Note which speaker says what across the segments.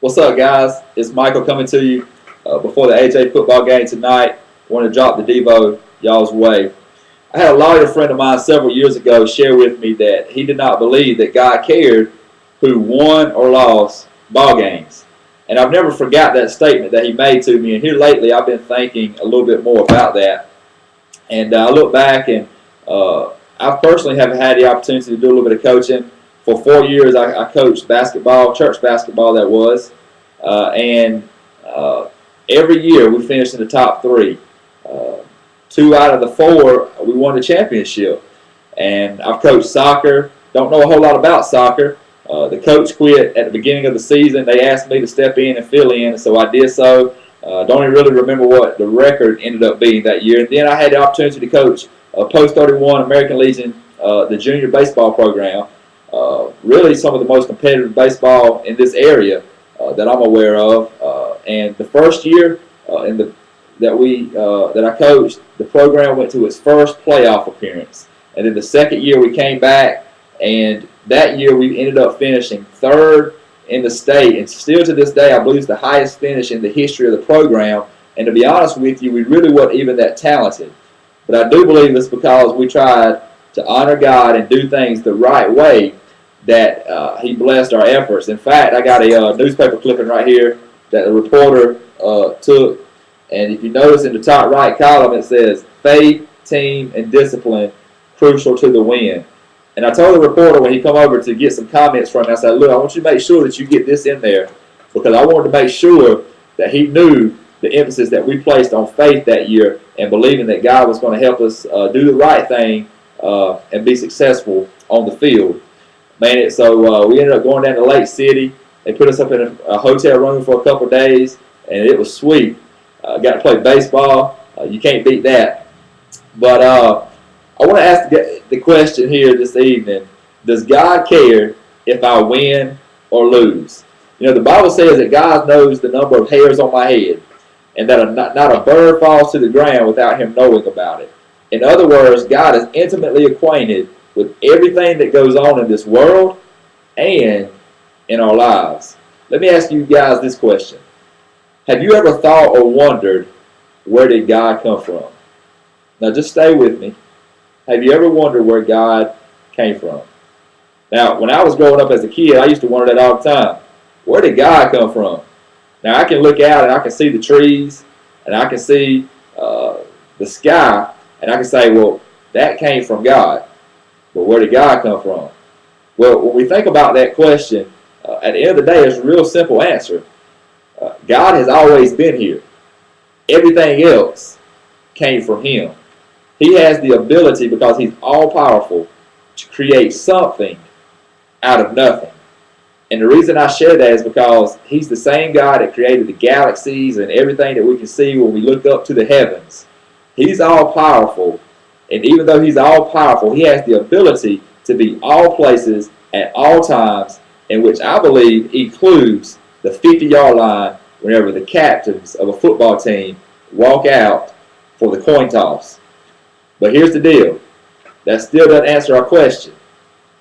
Speaker 1: What's up, guys? It's Michael coming to you before the AJ football game tonight. Want to drop the Devo y'all's way. I had a lawyer friend of mine several years ago share with me that he did not believe that God cared who won or lost ball games. And I've never forgot that statement that he made to me. And here lately, I've been thinking a little bit more about that. And I look back, and I personally have had the opportunity to do a little bit of coaching. For 4 years, I coached basketball, church basketball that was. And every year we finished in the top three. 2 out of the 4, we won the championship. And I've coached soccer. Don't know a whole lot about soccer. The coach quit at the beginning of the season. They asked me to step in and fill in, so I did so. Don't even really remember what the record ended up being that year. And then I had the opportunity to coach Post 31 American Legion, the junior baseball program. Really some of the most competitive baseball in this area that I'm aware of. And the first year that I coached, the program went to its first playoff appearance. And then the second year we came back, and that year we ended up finishing third in the state. And still to this day, I believe it's the highest finish in the history of the program. And to be honest with you, we really weren't even that talented. But I do believe it's because we tried to honor God and do things the right way that He blessed our efforts. In fact, I got a newspaper clipping right here that a reporter took. And if you notice in the top right column, it says, "Faith, team, and discipline crucial to the win." And I told the reporter when he come over to get some comments from me, I said, "Look, I want you to make sure that you get this in there, because I wanted to make sure that he knew the emphasis that we placed on faith that year and believing that God was going to help us do the right thing and be successful on the field." Man, so we ended up going down to Lake City. They put us up in a hotel room for a couple of days, and it was sweet. Got to play baseball. You can't beat that. But I want to ask the question here this evening: does God care if I win or lose? You know, the Bible says that God knows the number of hairs on my head, and that not a bird falls to the ground without Him knowing about it. In other words, God is intimately acquainted with everything that goes on in this world and in our lives. Let me ask you guys this question. Have you ever thought or wondered, where did God come from? Now just stay with me. Have you ever wondered where God came from? Now, when I was growing up as a kid, I used to wonder that all the time. Where did God come from? Now, I can look out and I can see the trees, and I can see the sky, and I can say, well, that came from God. But where did God come from? Well, when we think about that question, at the end of the day, it's a real simple answer. God has always been here. Everything else came from Him. He has the ability, because He's all-powerful, to create something out of nothing. And the reason I share that is because He's the same God that created the galaxies and everything that we can see when we look up to the heavens. He's all-powerful. And even though He's all-powerful, He has the ability to be all places at all times, in which I believe includes the 50-yard line whenever the captains of a football team walk out for the coin toss. But here's the deal. That still doesn't answer our question.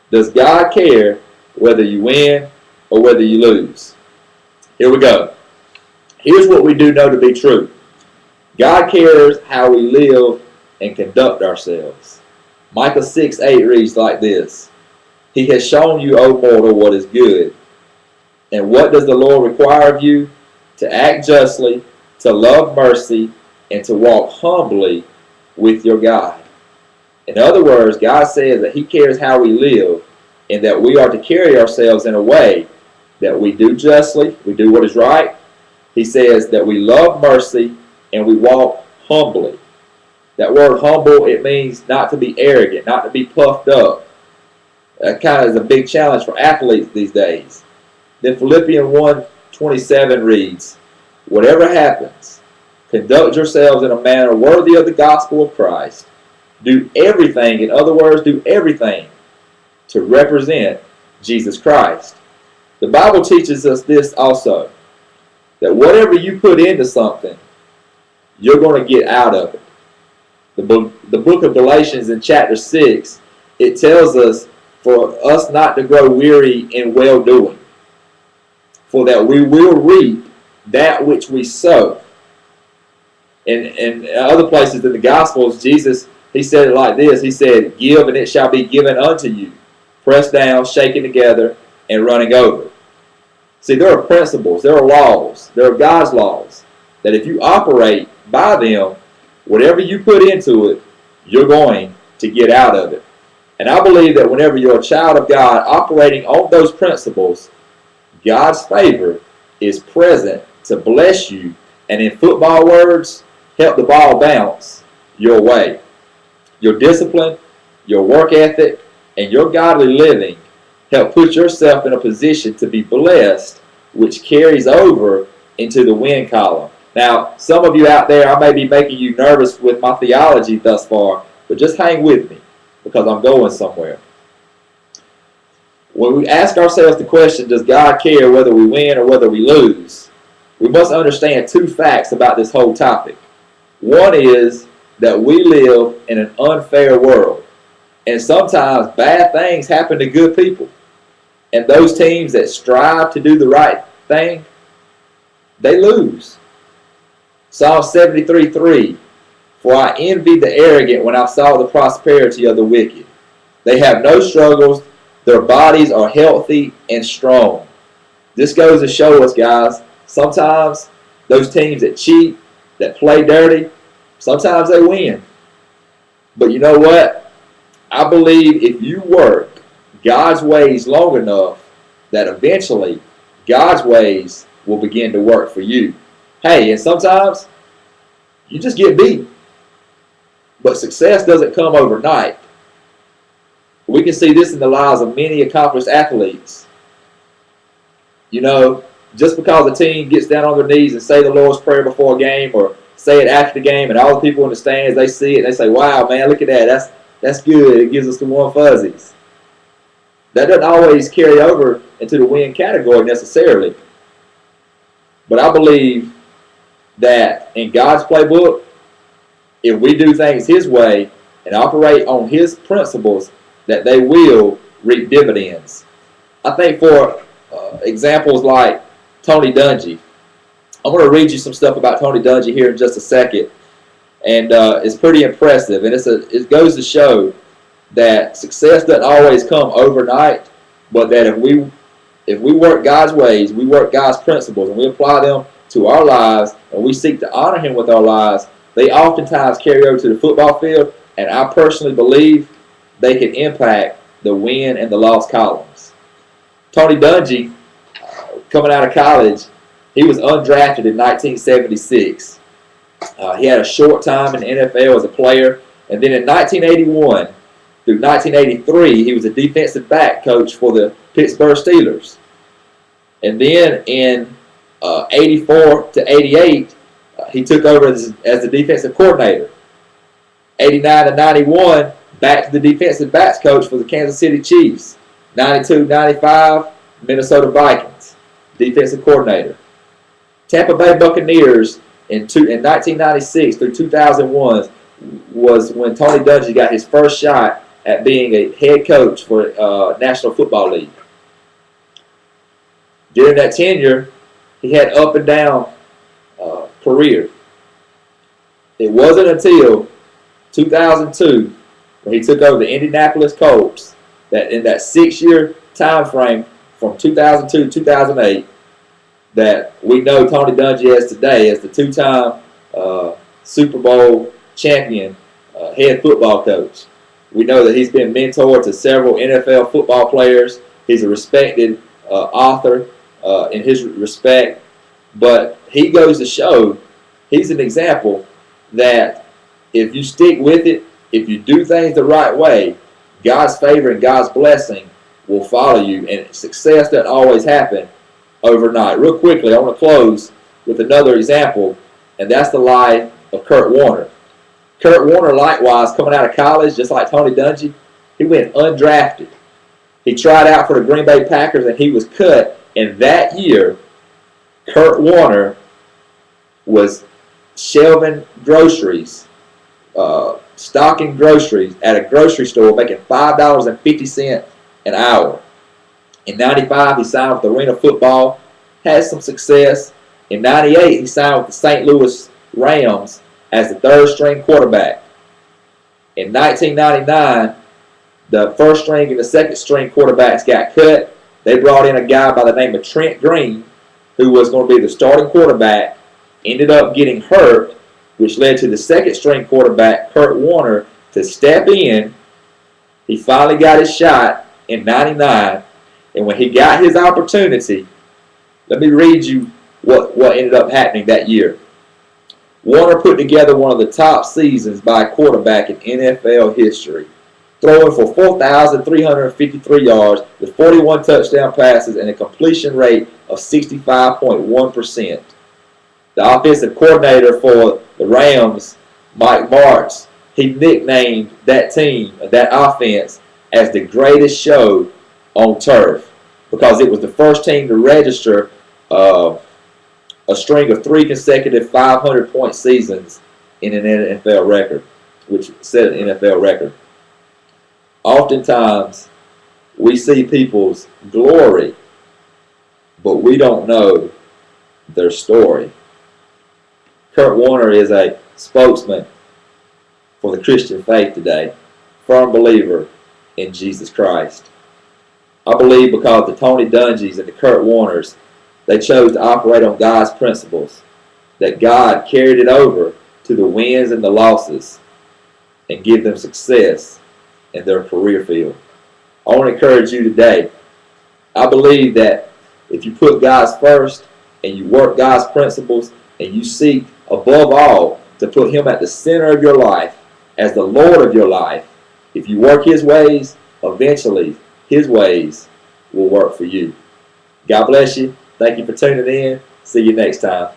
Speaker 1: Does God care whether you win or whether you lose? Here we go. Here's what we do know to be true. God cares how we live and conduct ourselves. Micah 6:8 reads like this: "He has shown you, O mortal, what is good. And what does the Lord require of you? To act justly, to love mercy, and to walk humbly with your God." In other words, God says that He cares how we live, and that we are to carry ourselves in a way that we do justly, we do what is right. He says that we love mercy and we walk humbly. That word humble, it means not to be arrogant, not to be puffed up. That kind of is a big challenge for athletes these days. Then Philippians 1:27 reads, "Whatever happens, conduct yourselves in a manner worthy of the gospel of Christ. Do everything," in other words, do everything, "to represent Jesus Christ." The Bible teaches us this also, that whatever you put into something, you're going to get out of it. The book of Galatians in chapter 6, it tells us for us not to grow weary in well-doing. for that we will reap that which we sow. In other places in the Gospels, Jesus, he said it like this. He said, give and it shall be given unto you, pressed down, shaken together, and running over. See, there are principles, there are laws, there are God's laws, that if you operate by them, whatever you put into it, you're going to get out of it. And I believe that whenever you're a child of God operating on those principles, God's favor is present to bless you, and in football words, help the ball bounce your way. Your discipline, your work ethic, and your godly living help put yourself in a position to be blessed, which carries over into the win column. Now, some of you out there, I may be making you nervous with my theology thus far, but just hang with me because I'm going somewhere. When we ask ourselves the question, does God care whether we win or whether we lose? We must understand two facts about this whole topic. One is that we live in an unfair world, and sometimes bad things happen to good people. And those teams that strive to do the right thing, they lose. Psalm 73:3, for I envied the arrogant when I saw the prosperity of the wicked. They have no struggles, their bodies are healthy and strong. This goes to show us, guys, sometimes those teams that cheat, that play dirty, sometimes they win. But you know what? I believe if you work God's ways long enough, that eventually God's ways will begin to work for you. Hey, and sometimes you just get beat. But success doesn't come overnight. We can see this in the lives of many accomplished athletes. You know, just because a team gets down on their knees and say the Lord's Prayer before a game, or say it after the game, and all the people in the stands, they see it and they say, wow, man, look at that. That's good. It gives us the warm fuzzies. That doesn't always carry over into the win category necessarily. But I believe that in God's playbook, if we do things His way and operate on His principles, that they will reap dividends. I think for examples like Tony Dungy, I'm going to read you some stuff about Tony Dungy here in just a second, and it's pretty impressive. And it goes to show that success doesn't always come overnight, but that if we work God's ways, we work God's principles, and we apply them to our lives, and we seek to honor Him with our lives, they oftentimes carry over to the football field, and I personally believe they can impact the win and the loss columns. Tony Dungy, coming out of college, he was undrafted in 1976. He had a short time in the NFL as a player, and then in 1981 through 1983, he was a defensive back coach for the Pittsburgh Steelers. And then in 84 to 88, he took over as the defensive coordinator. 89 to 91, back to the defensive backs coach for the Kansas City Chiefs. 92-95, Minnesota Vikings, defensive coordinator. Tampa Bay Buccaneers in 1996 through 2001 was when Tony Dungy got his first shot at being a head coach for National Football League. During that tenure, he had up and down career. It wasn't until 2002 when he took over the Indianapolis Colts that in that 6-year time frame from 2002 to 2008 that we know Tony Dungy as today as the two-time Super Bowl champion head football coach. We know that he's been mentor to several NFL football players. He's a respected author in his respect. But he goes to show, he's an example that if you stick with it, if you do things the right way, God's favor and God's blessing will follow you. And success doesn't always happen overnight. Real quickly, I want to close with another example, and that's the life of Kurt Warner. Kurt Warner, likewise, coming out of college, just like Tony Dungy, he went undrafted. He tried out for the Green Bay Packers, and he was cut. And that year, Kurt Warner was shelving groceries, stocking groceries at a grocery store, making $5.50 an hour. In '95, he signed with Arena Football, had some success. In 98, he signed with the St. Louis Rams as the third-string quarterback. In 1999, the first-string and the second-string quarterbacks got cut. They brought in a guy by the name of Trent Green, who was going to be the starting quarterback, ended up getting hurt, which led to the second-string quarterback, Kurt Warner, to step in. He finally got his shot in 99, and when he got his opportunity, let me read you what ended up happening that year. Warner put together one of the top seasons by a quarterback in NFL history, throwing for 4,353 yards with 41 touchdown passes and a completion rate of 65.1%. The offensive coordinator for the Rams, Mike Martz, he nicknamed that team, that offense, as the greatest show on turf because it was the first team to register a string of 3 consecutive 500-point seasons in an NFL record, which set an NFL record. Oftentimes, we see people's glory, but we don't know their story. Kurt Warner is a spokesman for the Christian faith today, firm believer in Jesus Christ. I believe because the Tony Dungy's and the Kurt Warners, they chose to operate on God's principles, that God carried it over to the wins and the losses and give them success in their career field. I want to encourage you today. I believe that if you put God first and you work God's principles and you seek above all to put Him at the center of your life as the Lord of your life, if you work His ways, eventually His ways will work for you. God bless you. Thank you for tuning in. See you next time.